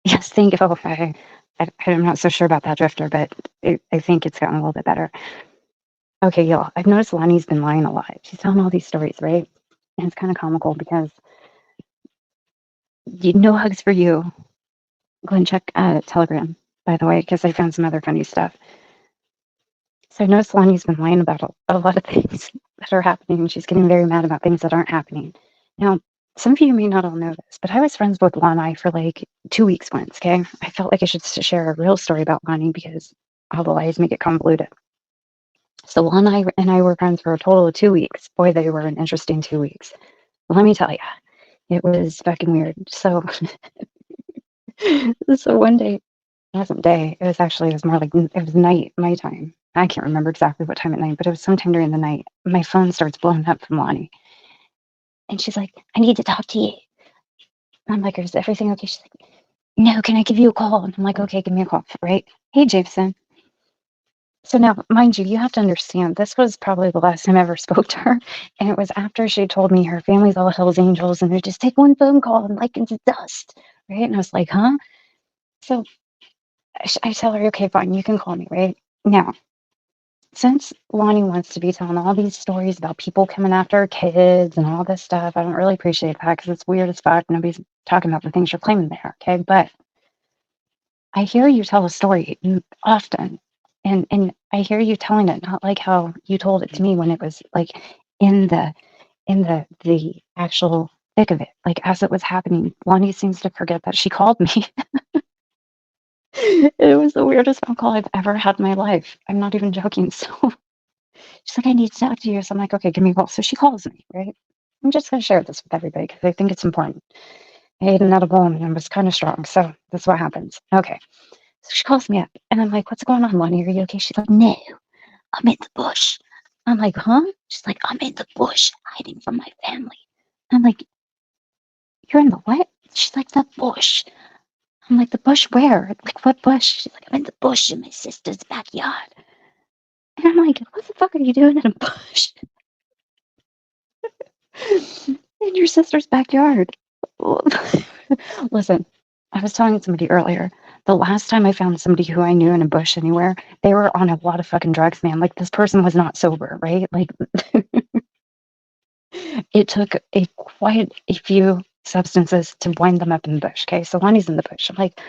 Yes, thank you. Oh, I'm not so sure about that drifter, but I think it's gotten a little bit better. Okay, y'all, I've noticed Lahni's been lying a lot. She's telling all these stories, right? And it's kind of comical because no hugs for you. Go and check Telegram, by the way, because I found some other funny stuff. So I noticed Lonnie's been lying about a lot of things that are happening. She's getting very mad about things that aren't happening. Now, some of you may not all know this, but I was friends with Lonnie for like 2 weeks once, okay? I felt like I should share a real story about Lonnie because all the lies make it convoluted. So Lonnie and I were friends for a total of 2 weeks. Boy, they were an interesting 2 weeks. Let me tell you, it was fucking weird. So, so one day, it wasn't day. It was more like it was night, my time. I can't remember exactly what time at night, but it was sometime during the night. My phone starts blowing up from Lonnie, and she's like, "I need to talk to you." And I'm like, "Is everything okay?" She's like, "No, can I give you a call?" And I'm like, "Okay, give me a call." Right? Hey, Jameson. So now, mind you, you have to understand, this was probably the last time I ever spoke to her, and it was after she told me her family's all Hell's Angels, and they just take one phone call and like it's dust, right? And I was like, "Huh?" So I tell her, "Okay, fine, you can call me, right?" Now, since Lonnie wants to be telling all these stories about people coming after her kids and all this stuff, I don't really appreciate that because it's weird as fuck. Nobody's talking about the things you're claiming there, okay? But I hear you tell a story often, and I hear you telling it not like how you told it to me when it was like in the actual thick of it, like as it was happening. Lonnie seems to forget that she called me. It was the weirdest phone call I've ever had in my life. I'm not even joking. So she's like, I need to talk to you. So I'm like, okay, give me a call. So she calls me, right? I'm just going to share this with everybody because I think it's important. I ate an edible and it was kind of strong. So that's what happens. Okay. So she calls me up and I'm like, what's going on, Lonnie? Are you okay? She's like, no, I'm in the bush. I'm like, huh? She's like, I'm in the bush hiding from my family. I'm like, you're in the what? She's like, the bush. I'm like, the bush where? Like, what bush? She's like, I'm in the bush in my sister's backyard. And I'm like, what the fuck are you doing in a bush? In your sister's backyard. Listen, I was telling somebody earlier, the last time I found somebody who I knew in a bush anywhere, they were on a lot of fucking drugs, man. Like, this person was not sober, right? Like, it took quite a few substances to wind them up in the bush, okay? So Lonnie's in the bush. I'm like,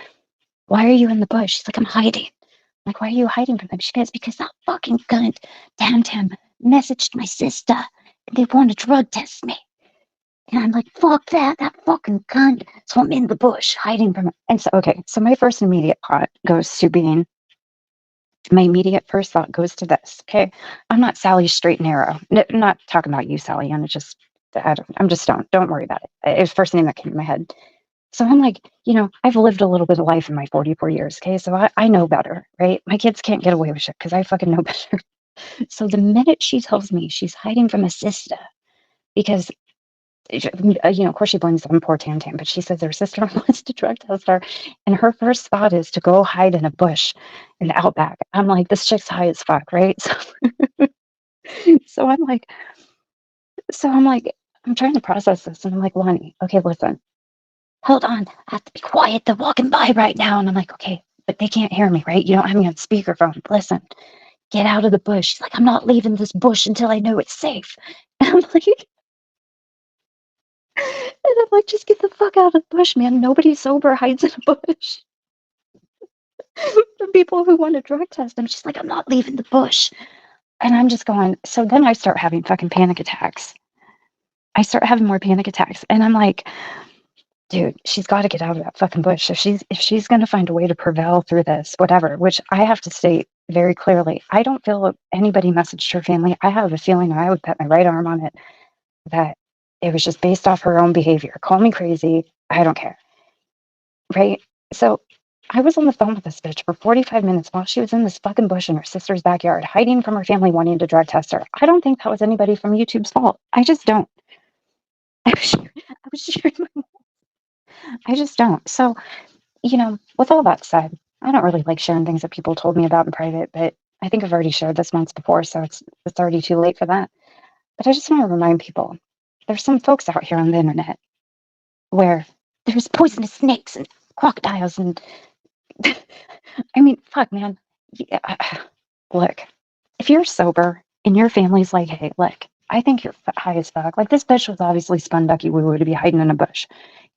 why are you in the bush? She's like, I'm hiding. I'm like, why are you hiding from them? She goes, because that fucking cunt, Tam Tam, messaged my sister. And they want to drug test me. And I'm like, fuck that, that fucking cunt. So I'm in the bush hiding from it. And so, okay, so my first immediate thought goes to being, my immediate first thought goes to this, okay? I'm not Sally Straight and Arrow. I'm not talking about you, Sally. I'm just stoned. Don't worry about it. It was the first name that came to my head. So I'm like, I've lived a little bit of life in my 44 years, okay? So I know better, right? My kids can't get away with shit because I fucking know better. So the minute she tells me she's hiding from a sister because of course she blames on poor Tam Tam, but she says her sister wants to drug test her, and her first thought is to go hide in a bush in the outback. I'm like, this chick's high as fuck, right? So I'm like, so I'm like, I'm trying to process this, and I'm like, Lonnie, okay, listen, hold on, I have to be quiet. They're walking by right now, and I'm like, okay, but they can't hear me, right? You don't have me on speakerphone. Listen, get out of the bush. She's like, I'm not leaving this bush until I know it's safe. And I'm like, just get the fuck out of the bush, man. Nobody sober hides in a bush. The people who want to drug test them, she's like, I'm not leaving the bush. And I'm just going, so then I start having fucking panic attacks. I start having more panic attacks. And I'm like, dude, she's got to get out of that fucking bush. If she's gonna find a way to prevail through this, whatever, which I have to state very clearly, I don't feel anybody messaged her family. I have a feeling, and I would bet my right arm on it, that it was just based off her own behavior. Call me crazy. I don't care. Right? So I was on the phone with this bitch for 45 minutes while she was in this fucking bush in her sister's backyard, hiding from her family wanting to drug test her. I don't think that was anybody from YouTube's fault. I just don't. I was sharing I just don't. So, with all that said, I don't really like sharing things that people told me about in private, but I think I've already shared this once before, so it's already too late for that. But I just want to remind people, there's some folks out here on the internet where there's poisonous snakes and crocodiles and I mean, fuck, man. Yeah, look, if you're sober and your family's like, hey, look, I think you're high as fuck. Like, this bitch was obviously spun ducky woo woo to be hiding in a bush.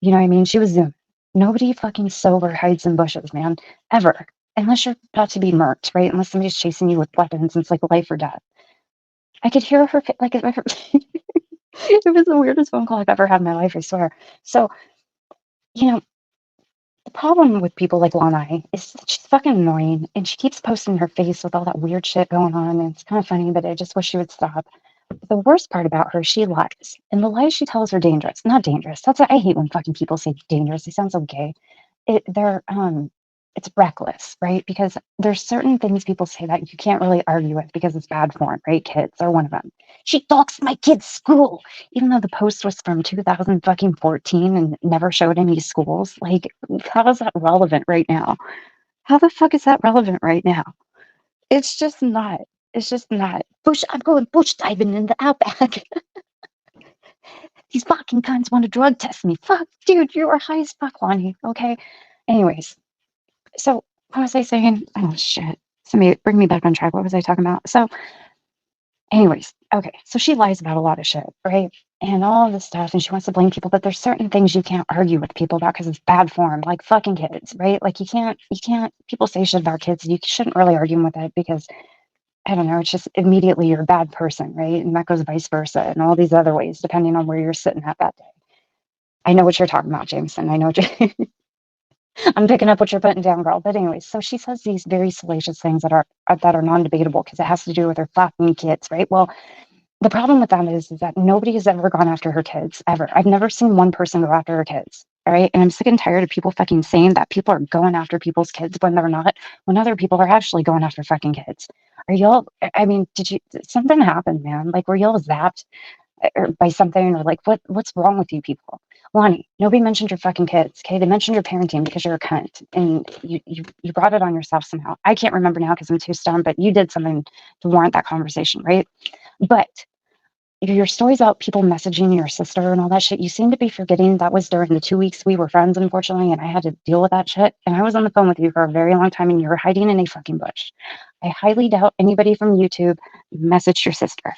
You know what I mean? She was zooming. Nobody fucking sober hides in bushes, man, ever. Unless you're about to be murked, right? Unless somebody's chasing you with weapons and it's like life or death. I could hear her, like, it was the weirdest phone call I've ever had in my life, I swear. So, you know, the problem with people like Lahni is that she's fucking annoying and she keeps posting her face with all that weird shit going on. And it's kind of funny, but I just wish she would stop. The worst part about her, she lies. And the lies she tells are dangerous. Not dangerous. That's what I hate when fucking people say dangerous. They sound so gay. It's reckless, right? Because there's certain things people say that you can't really argue with because it's bad form, right? Kids are one of them. She talks my kid's school, even though the post was from 2014 and never showed any schools. Like, how is that relevant right now? How the fuck is that relevant right now? It's just not. It's just not. I'm going bush diving in the outback. These fucking cunts want to drug test me. Fuck, dude, you are high as fuck, Lonnie. Okay. Anyways, so what was I saying? Oh shit. Somebody bring me back on track. What was I talking about? So, anyways, okay. So she lies about a lot of shit, right? And all this stuff, and she wants to blame people, but there's certain things you can't argue with people about because it's bad form, like fucking kids, right? Like you can't. People say shit about kids, you shouldn't really argue with it because I don't know. It's just immediately you're a bad person, right? And that goes vice versa, and all these other ways depending on where you're sitting at that day. I know what you're talking about, Jameson. I know what you're I'm picking up what you're putting down, girl. But anyways, so she says these very salacious things that are non-debatable because it has to do with her fucking kids, right? Well, the problem with that is that nobody has ever gone after her kids, ever. I've never seen one person go after her kids. All right. And I'm sick and tired of people fucking saying that people are going after people's kids when they're not, when other people are actually going after fucking kids. Are y'all, I mean, did something happen, man? Like, were y'all zapped or by something or like what's wrong with you people? Lonnie, nobody mentioned your fucking kids, okay? They mentioned your parenting because you're a cunt and you brought it on yourself somehow. I can't remember now because I'm too stoned, but you did something to warrant that conversation, right? But your stories about people messaging your sister and all that shit, you seem to be forgetting that was during the 2 weeks we were friends, unfortunately, and I had to deal with that shit. And I was on the phone with you for a very long time and you were hiding in a fucking bush. I highly doubt anybody from YouTube messaged your sister.